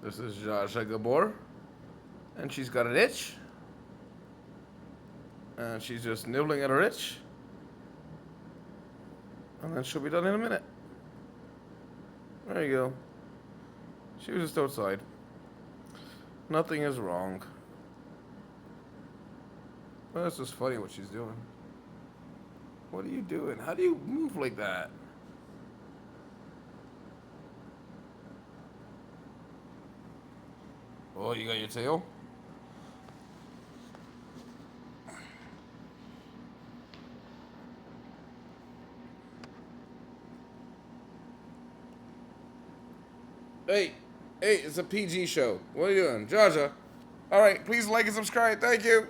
This is Zsa Zsa Gabor, and she's got an itch, and she's just nibbling at her itch, and then she'll be done in a minute. There you go. She was just outside. Nothing is wrong. Well, that's just funny what she's doing. What are you doing? How do you move like that? Oh, you got your tail? Hey, it's a PG show. What are you doing? Zsa Zsa. All right, please like and subscribe. Thank you.